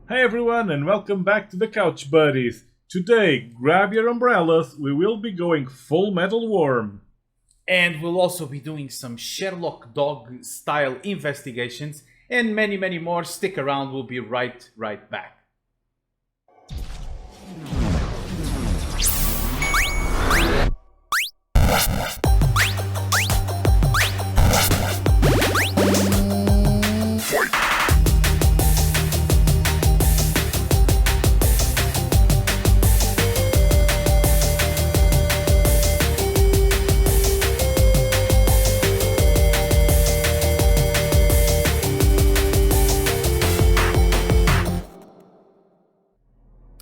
Hey everyone, and welcome back to the Couch Buddies. Today, grab your umbrellas, we will be going full metal worm. And we'll also be doing some Sherlock Dog style investigations and many more. Stick around, we'll be right back.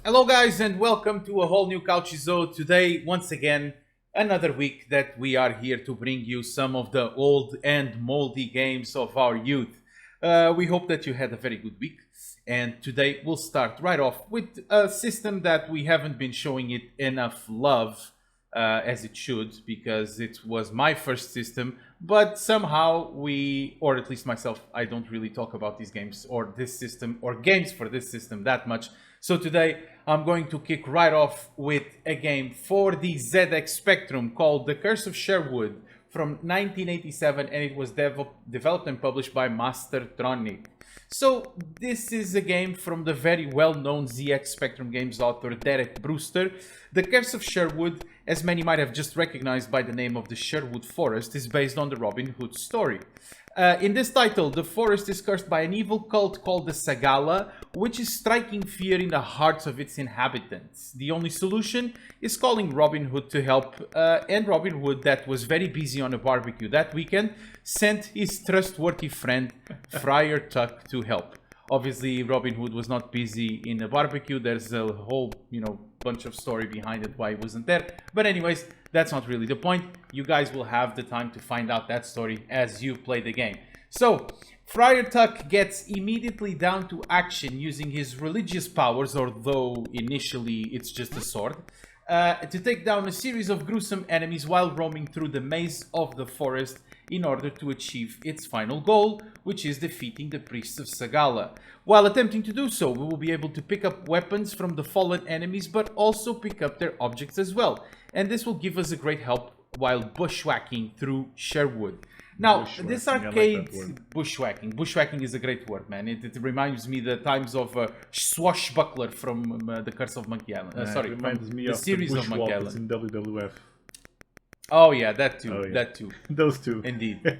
Hello guys and welcome to a whole new Couch episode. Today, once again, another week that we are here to bring you some of the old and moldy games of our youth. We hope that you had a very good week, and today we'll start right off with a system that we haven't been showing it enough love as it should, because it was my first system, but somehow we, or at least myself, I don't really talk about these games or this system or games for this system that much. So today I'm going to kick right off with a game for the ZX Spectrum called The Curse of Sherwood from 1987, and it was developed and published by Mastertronic. So this is a game from the very well-known ZX Spectrum games author Derek Brewster. The Curse of Sherwood, as many might have just recognized by the name of the Sherwood Forest, is based on the Robin Hood story. In this title, the forest is cursed by an evil cult called the Sagala, which is striking fear in the hearts of its inhabitants. The only solution is calling Robin Hood to help, and Robin Hood, that was very busy on a barbecue that weekend, sent his trustworthy friend Friar Tuck to help. Obviously, Robin Hood was not busy in a barbecue. There's a whole, bunch of story behind it why he wasn't there. But anyways, that's not really the point. You guys will have the time to find out that story as you play the game. So, Friar Tuck gets immediately down to action using his religious powers, although initially it's just a sword, to take down a series of gruesome enemies while roaming through the maze of the forest in order to achieve its final goal, which is defeating the priests of Sagala. While attempting to do so, we will be able to pick up weapons from the fallen enemies, but also pick up their objects as well. And this will give us a great help while bushwhacking through Sherwood. Now, this arcade bushwhacking is a great word, man. It reminds me the times of Swashbuckler from the Curse of Monkey Island. It reminds me the of series the of Monkey Island in WWF. Oh yeah, that too. Oh, yeah. That too. Those two. Indeed.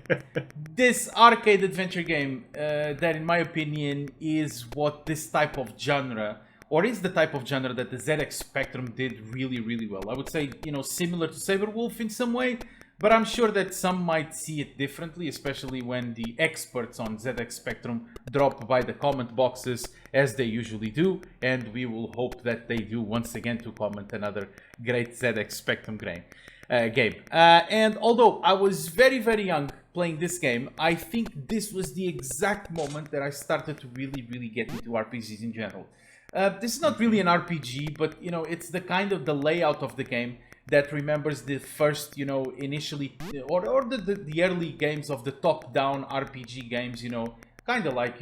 This arcade adventure game, that in my opinion is what this type of genre, or is the type of genre that the ZX Spectrum did really well. I would say, similar to Saberwolf in some way, but I'm sure that some might see it differently, especially when the experts on ZX Spectrum drop by the comment boxes, as they usually do, and we will hope that they do once again to comment another great ZX Spectrum game. And although I was very young playing this game, I think this was the exact moment that I started to really get into RPGs in general. This is not really an RPG, but it's the kind of the layout of the game that remembers the first, initially, or the early games of the top-down RPG games, kind of like,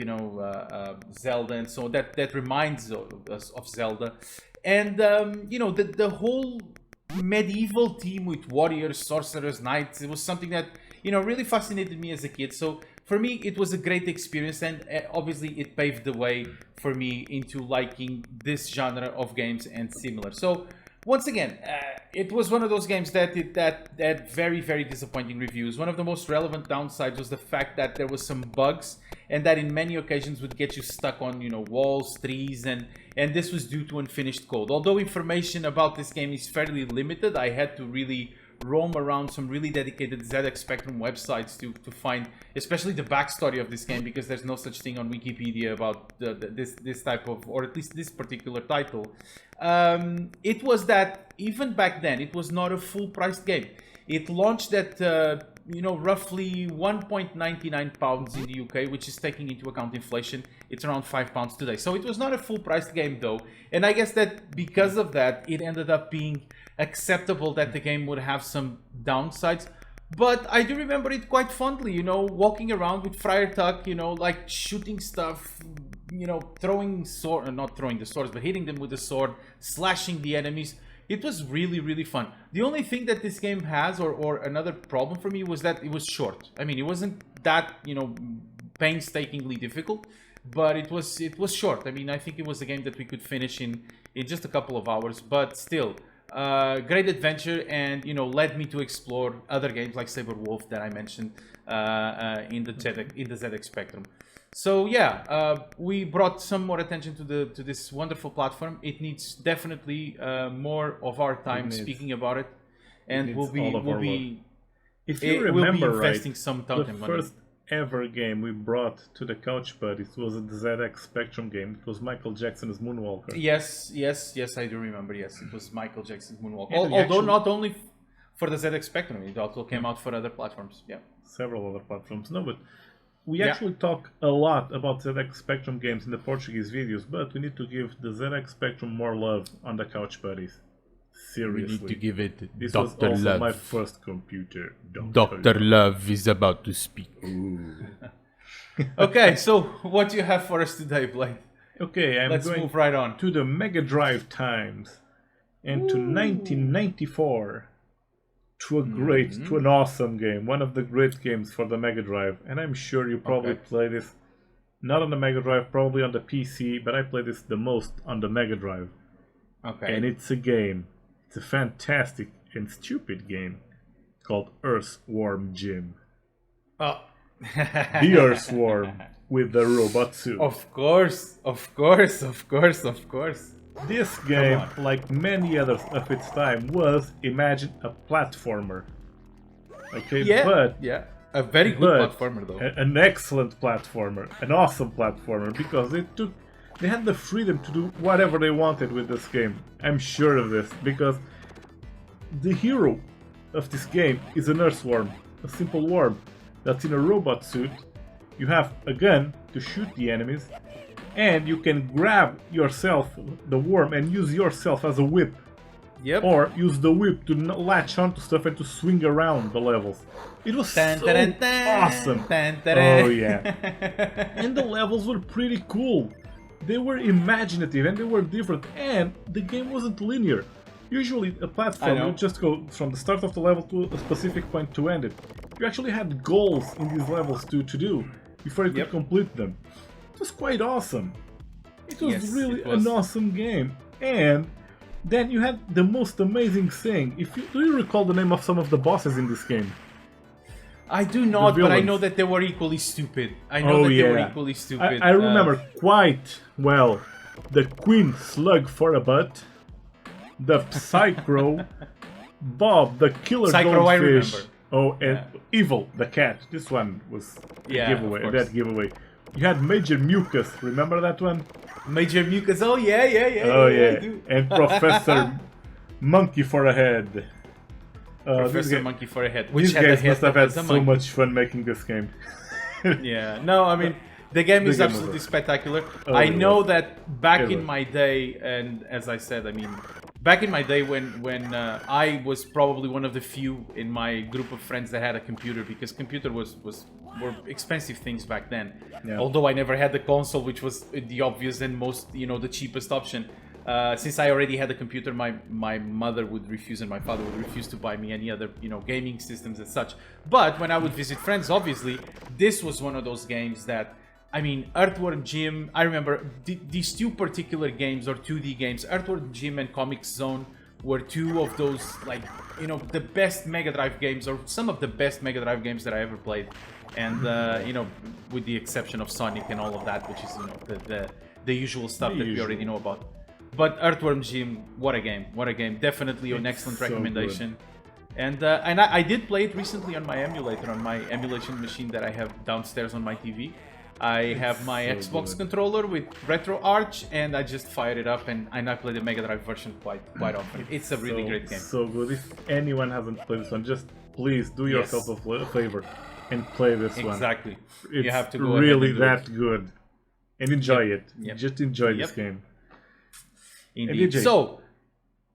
Zelda, and so that reminds us of Zelda. And, the whole medieval theme with warriors, sorcerers, knights, it was something that, really fascinated me as a kid. So for me, it was a great experience, and obviously it paved the way for me into liking this genre of games and similar. So once again, it was one of those games that had very disappointing reviews. One of the most relevant downsides was the fact that there was some bugs, and that in many occasions would get you stuck on, walls, trees, and this was due to unfinished code. Although information about this game is fairly limited, I had to really roam around some really dedicated ZX Spectrum websites to find, especially the backstory of this game, because there's no such thing on Wikipedia about this type of, or at least this particular title. It was that even back then, it was not a full-priced game. It launched at roughly £1.99 in the UK, which is taking into account inflation. It's around £5 today. So it was not a full-priced game though, and I guess that because of that, it ended up being acceptable that the game would have some downsides. But I do remember it quite fondly, walking around with Friar Tuck, like shooting stuff, you know, throwing sword, not throwing the swords, but hitting them with the sword, slashing the enemies. It was really, really fun. The only thing that this game has, or another problem for me, was that it was short. I mean, it wasn't that, you know, painstakingly difficult, but it was short. I mean, I think it was a game that we could finish in just a couple of hours, but still, great adventure, and, you know, led me to explore other games like Saber Wolf that I mentioned in the ZX Spectrum. So yeah, we brought some more attention to this wonderful platform. It needs definitely more of our time speaking about it, and we'll be if you remember investing right, some time the and money. first ever game we brought to the Couch Buddies was a ZX Spectrum game. It was Michael Jackson's Moonwalker. Yes, I do remember. Yes, it was Michael Jackson's Moonwalker. And Although not only for the ZX Spectrum, it also came out for other platforms. Yeah, several other platforms. No, but we actually talk a lot about ZX Spectrum games in the Portuguese videos, but we need to give the ZX Spectrum more love on the Couch Buddies. Seriously. We need to give it this Dr. was also Love. my first computer. Dr. Love is about to speak. Okay, so what do you have for us today, Blake? Okay, Let's going move right on to the Mega Drive times and to 1994. To an awesome game, one of the great games for the Mega Drive, and I'm sure you probably played this not on the Mega Drive, probably on the PC, but I played this the most on the Mega Drive. Okay. And it's a game. It's a fantastic and stupid game called Earthworm Jim. Oh. The Earthworm with the robot suit. Of course. This game, like many others of its time, was, imagine, a platformer. Okay, a very good platformer though. An excellent platformer, an awesome platformer, because they had the freedom to do whatever they wanted with this game. I'm sure of this, because the hero of this game is an earthworm, a simple worm that's in a robot suit. You have a gun to shoot the enemies, and you can grab yourself, the worm, and use yourself as a whip. Yep. Or use the whip to latch onto stuff and to swing around the levels. It was so awesome. Oh yeah. And the levels were pretty cool. They were imaginative and they were different, and the game wasn't linear. Usually a platform would just go from the start of the level to a specific point to end it. You actually had goals in these levels to do before you could complete them. It was quite awesome. It was really an awesome game. And then you had the most amazing thing. Do you recall the name of some of the bosses in this game? I do not, but I know that they were equally stupid. I remember quite well the Queen Slug for a butt, the Psychro, Bob the Killer Psychro, Goldfish. I remember. Oh, and Evil the cat. This one was a giveaway. That giveaway. You had Major Mucus. Remember that one? Major Mucus. Oh yeah. I do. And Professor Monkey for a head. Professor Monkey for a head. Which these guys must have had so much fun making this game. Yeah. No, I mean, the game is absolutely spectacular. I know that back in my day, and as I said, I mean, back in my day when I was probably one of the few in my group of friends that had a computer, because computer were expensive things back then. Yeah. Although I never had the console, which was the obvious and most, the cheapest option. Since I already had a computer, my mother would refuse and my father would refuse to buy me any other, gaming systems and such. But when I would visit friends, obviously, this was one of those games that, I mean, Earthworm Jim, I remember these two particular games, or 2D games, Earthworm Jim and Comic Zone, were two of those, like, the best Mega Drive games, or some of the best Mega Drive games that I ever played. And, with the exception of Sonic and all of that, which is, the usual stuff that we already know about. But Earthworm Jim, what a game, definitely an excellent recommendation. And I did play it recently on my emulator, on my emulation machine that I have downstairs on my TV. I have my Xbox controller with RetroArch, and I just fired it up, and I play the Mega Drive version quite often. It's a really great game. So good. If anyone hasn't played this one, just please do yourself a favor and play this one. Exactly. It's you have to go really that good. And enjoy it. Just enjoy this game. Indeed. So,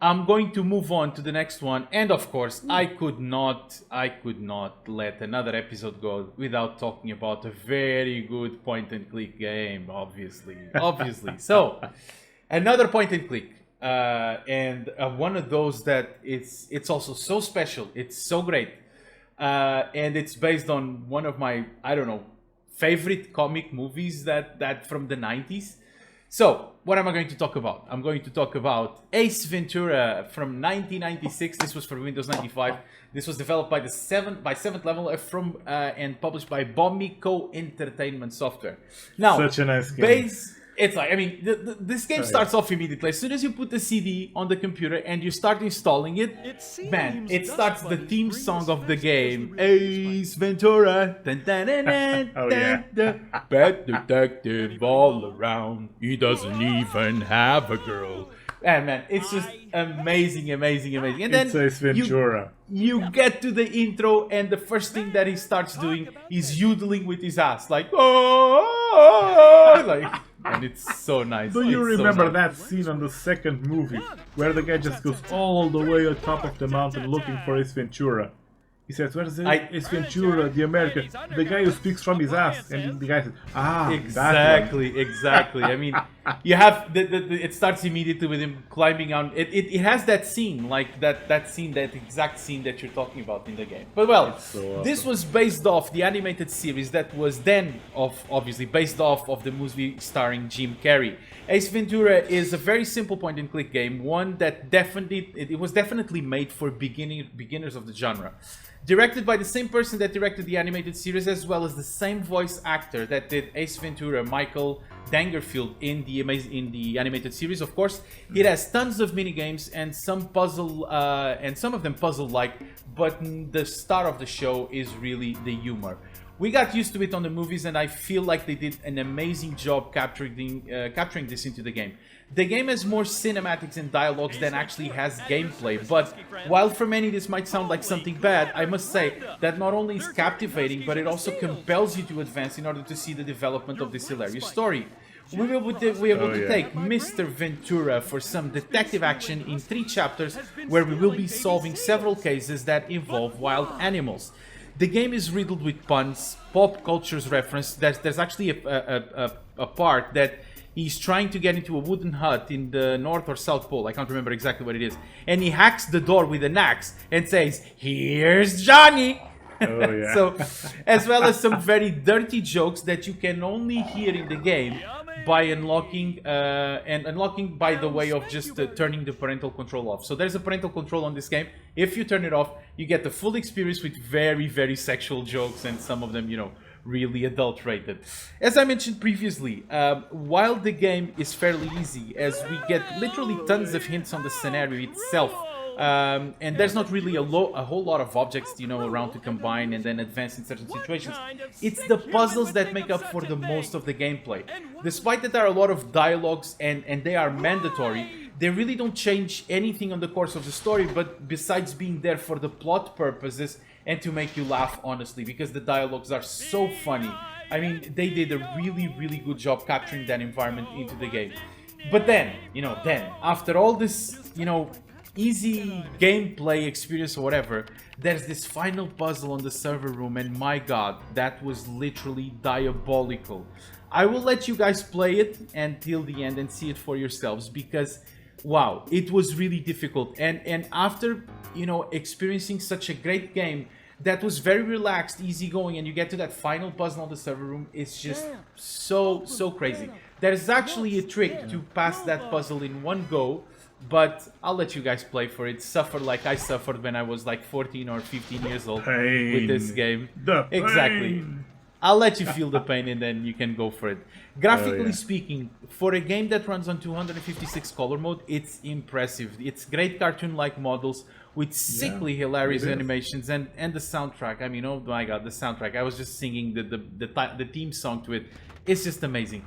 I'm going to move on to the next one, and of course, I could not let another episode go without talking about a very good point-and-click game. Obviously. So, another point-and-click, and one of those that it's also so special. It's so great, and it's based on one of my favorite comic movies that from the 90s. So, what am I going to talk about? I'm going to talk about Ace Ventura from 1996. This was for Windows 95. This was developed by Seventh Level and published by Bomico Entertainment Software. Now, such a nice game. It's like, I mean, this game starts off immediately. As soon as you put the CD on the computer and you start installing it, man, it starts the theme song of the game. Ace Ventura. Dun, dun, dun, dun, Oh, dun, yeah. dun. Bad detective all around. He doesn't even have a girl. And man, it's just amazing. And then It's Ace Ventura. you get to the intro, and the first thing that he starts doing is yodeling with his ass, like, oh, like, and it's so nice. Do you It's so remember nice. that scene on the second movie where the guy just goes all the way on top of the mountain looking for Ace Ventura? He says, "Where's Ace Ventura, the American, the guy who speaks from his ass?" And the guy says, "Ah, that one." Exactly. I mean, you have it starts immediately with him climbing on. It has that scene, like that exact scene that you're talking about in the game. But well, So awesome. this was based off the animated series that was then obviously based off of the movie starring Jim Carrey. Ace Ventura is a very simple point-and-click game, one that it was definitely made for beginners of the genre. Directed by the same person that directed the animated series, as well as the same voice actor that did Ace Ventura, Michael Dangerfield, in the animated series. Of course, it has tons of mini games and some puzzle, and some of them puzzle-like. But the star of the show is really the humor. We got used to it on the movies, and I feel like they did an amazing job capturing this into the game. The game has more cinematics and dialogues than actually has gameplay, but while for many this might sound like something bad, I must say that not only is captivating, but it also compels you to advance in order to see the development of this hilarious story. We will be able to take Mr. Ventura for some detective action in 3 chapters, where we will be solving several cases that involve wild animals. The game is riddled with puns, pop culture's reference. There's actually a part that he's trying to get into a wooden hut in the North or South Pole. I can't remember exactly what it is. And he hacks the door with an axe and says, "Here's Johnny!" Oh, yeah. So, as well as some very dirty jokes that you can only hear in the game by unlocking by the way of just turning the parental control off. So there's a parental control on this game. If you turn it off, you get the full experience with very, very sexual jokes, and some of them, really adult-rated. As I mentioned previously, while the game is fairly easy, as we get literally tons of hints on the scenario itself, and there's not really a whole lot of objects, around to combine and then advance in certain situations. It's the puzzles that make up for the most of the gameplay. Despite that there are a lot of dialogues and they are mandatory, they really don't change anything on the course of the story, but besides being there for the plot purposes and to make you laugh, honestly, because the dialogues are so funny. I mean, they did a really, really good job capturing that environment into the game. But then, after all this, easy gameplay experience or whatever, there's this final puzzle on the server room, and my god, that was literally diabolical. I will let you guys play it until the end and see it for yourselves, because wow, it was really difficult. And after, experiencing such a great game that was very relaxed, easygoing, and you get to that final puzzle on the server room, it's just so crazy. There's actually a trick to pass that puzzle in one go, but I'll let you guys play for it. Suffer like I suffered when I was like 14 or 15 years old with this game. Exactly. I'll let you feel the pain and then you can go for it. Graphically speaking, for a game that runs on 256 color mode, it's impressive. It's great cartoon-like models with sickly hilarious animations and the soundtrack. I mean, oh my god, the soundtrack. I was just singing the theme song to it. It's just amazing.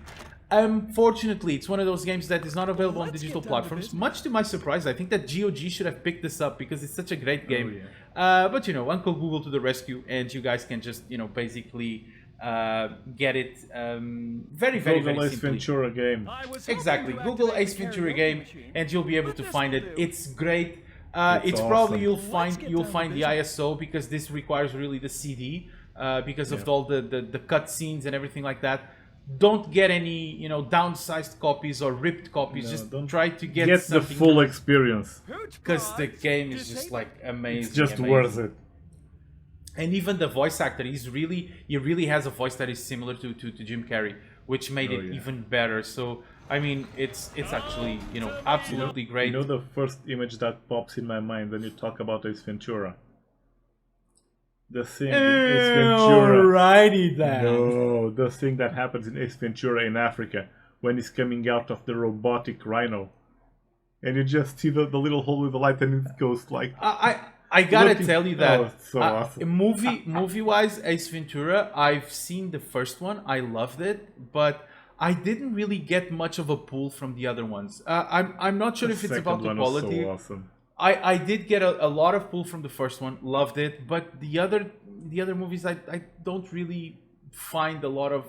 Unfortunately, it's one of those games that is not available on digital platforms. Much to my surprise, I think that GOG should have picked this up because it's such a great game. But Uncle Google to the rescue, and you guys can just, basically get it very, very, Google very Ace simply. Ventura game. Exactly, Google Ace Ventura game, and you'll be able to find it. It's great. It's awesome. probably you'll find the ISO, because this requires really the CD, because of all the cutscenes and everything like that. Don't get any downsized copies or ripped copies. Just try to get the something, full experience, because the game is just like amazing. it's just amazing. worth it. And even the voice actor, he really has a voice that is similar to Jim Carrey, which made it even better. So I mean, it's actually absolutely great. You know the first image that pops in my mind when you talk about Ace Ventura? The thing in Ace Ventura. Alrighty then. No, the thing that happens in Ace Ventura in Africa when he's coming out of the robotic rhino, and you just see the little hole with the light, and it goes like. I gotta tell you that it's so awesome. movie wise, Ace Ventura, I've seen the first one, I loved it, but I didn't really get much of a pull from the other ones. I'm not sure if it's about the quality. So awesome. I did get a lot of pull from the first one, loved it, but the other movies I don't really find a lot of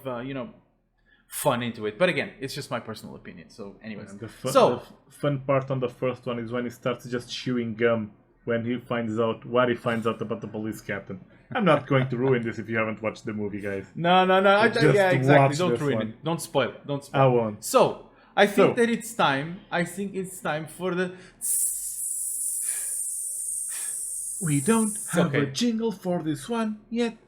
fun into it. But again, it's just my personal opinion. So anyways, the fun part on the first one is when he starts just chewing gum when he finds out what he finds out about the police captain. I'm not going to ruin this if you haven't watched the movie, guys. No. Yeah, exactly. Don't ruin one. it. Don't spoil it. Don't spoil I it. won't. So I think that it's time. I think it's time for the. We don't have a jingle for this one yet.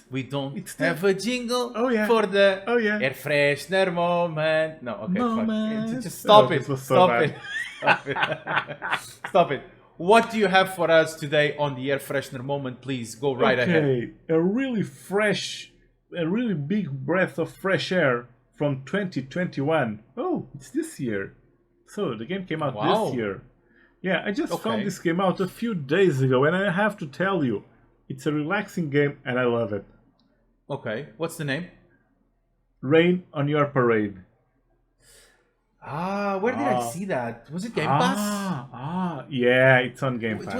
We don't have a jingle for the air freshener moment. No, okay, fuck. Just stop it. Stop it. Stop it. What do you have for us today on the air freshener moment? Please go right ahead. Okay, a really big breath of fresh air from 2021. Oh, it's this year. So the game came out this year. Yeah, I just found this game out a few days ago, and I have to tell you, it's a relaxing game, and I love it. Okay, what's the name? Rain on Your Parade. Where did I see that? Was it Game Pass? Yeah, it's on Game Pass. It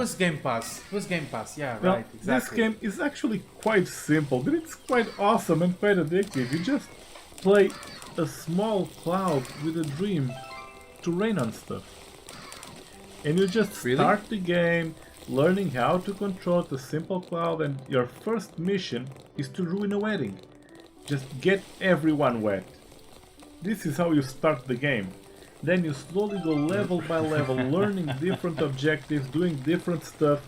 was Game Pass, yeah, well, right, exactly. This game is actually quite simple, but it's quite awesome and quite addictive. You just play a small cloud with a dream to rain on stuff. And you just start the game learning how to control the simple cloud, and your first mission is to ruin a wedding. Just get everyone wet. This is how you start the game. Then you slowly go level by level, learning different objectives, doing different stuff,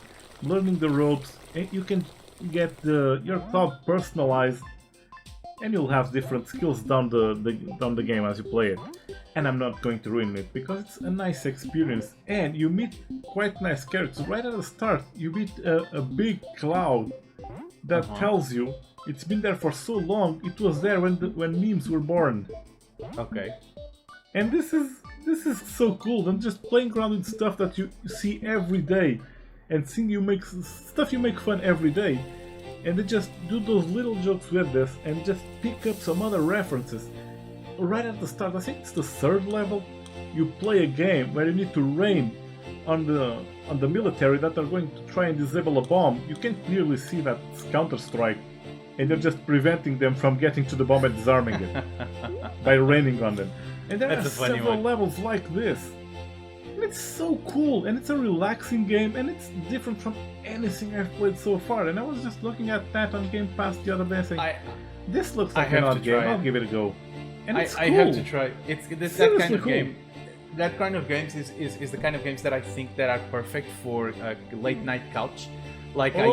learning the ropes, and you can get your cloud personalized, and you'll have different skills down the game as you play it. And I'm not going to ruin it because it's a nice experience, and you meet quite nice characters. Right at the start, you meet a big cloud that tells you it's been there for so long. It was there when memes were born. Okay. And this is so cool. And just playing around with stuff that you see every day, and seeing stuff you make fun every day, and they just do those little jokes with this, and just pick up some other references. Right at the start, I think it's the third level, you play a game where you need to rain on the military that are going to try and disable a bomb. You can clearly see that it's Counter-Strike, and you're just preventing them from getting to the bomb and disarming it by raining on them. And there are several levels like this. And it's so cool, and it's a relaxing game, and it's different from anything I've played so far. And I was just looking at that on Game Pass the other day saying, this looks like an odd game, I'll give it a go. And it's cool. I have to try. It's that kind of game. That kind of games is the kind of games that I think that are perfect for a late night couch. Like I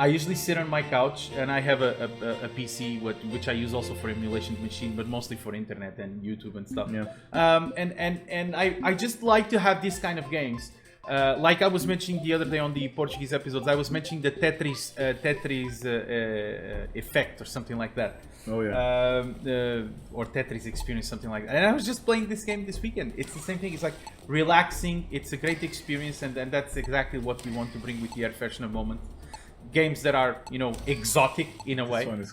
usually sit on my couch, and I have a PC which I use also for emulation machine, but mostly for internet and YouTube and stuff. Yeah. And I just like to have these kind of games. Like I was mentioning the other day on the Portuguese episodes, I was mentioning the Tetris effect or something like that. Oh yeah. Or Tetris experience, something like that. And I was just playing this game this weekend. It's the same thing. It's like relaxing. It's a great experience, and that's exactly what we want to bring with the air freshener moment. Games that are, exotic in a way, cool.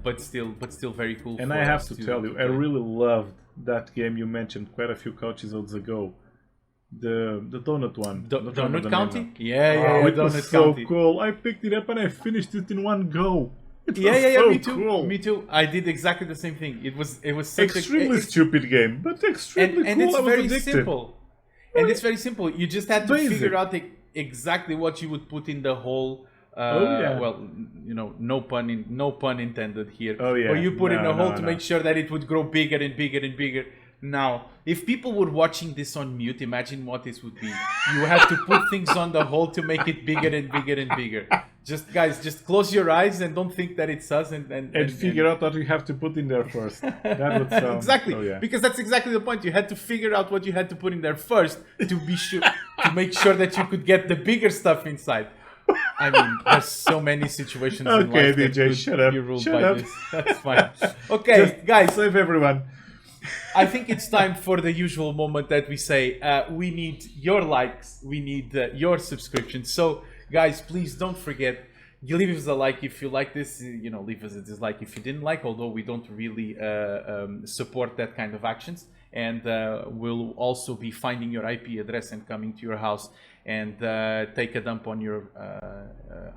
but still very cool. And I have to tell you, I really loved that game you mentioned quite a few couches ago. The donut one. Donut County? Yeah, it was so cool. I picked it up and I finished it in one go. It was yeah, so me too. cool. Me too. I did exactly the same thing. It was such Extremely stupid game, but extremely and cool. it's I was very addicted. simple. And it's very simple. You just had to Basic. figure out exactly what you would put in the hole. Well, you know, no pun intended here. Oh yeah. Or you put in a hole to make sure that it would grow bigger and bigger and bigger. Now, if people were watching this on mute, imagine what this would be. You have to put things on the hole to make it bigger and bigger and bigger. Just guys, just close your eyes and don't think that it's us and figure out what you have to put in there first. That would sound exactly. Oh, yeah. Because that's exactly the point. You had to figure out what you had to put in there first to be sure to make sure that you could get the bigger stuff inside. I mean, there's so many situations in life that DJ, shut up. be ruled Shut by up. this. That's fine. Okay, guys. Save everyone. I think it's time for the usual moment that we say, we need your likes, we need your subscriptions. So, guys, please don't forget, you leave us a like if you like this, you know, leave us a dislike if you didn't like, although we don't really support that kind of actions. And we'll also be finding your IP address and coming to your house and take a dump on your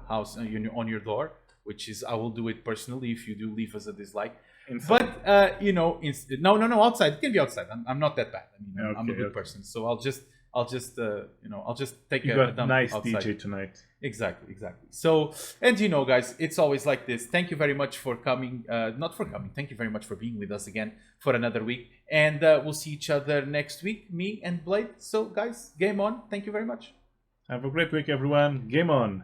house, on your door, which is, I will do it personally if you do leave us a dislike. Inside. But you know, no, outside. It can be outside. I'm not that bad. I mean, I'm a good person, so I'll just you know, I'll just take a dump nice outside. DJ tonight. Exactly. So, and you know, guys, it's always like this. Thank you very much for coming. Not for coming. Thank you very much for being with us again for another week, and we'll see each other next week, me and Blade. So, guys, game on. Thank you very much. Have a great week, everyone. Game on.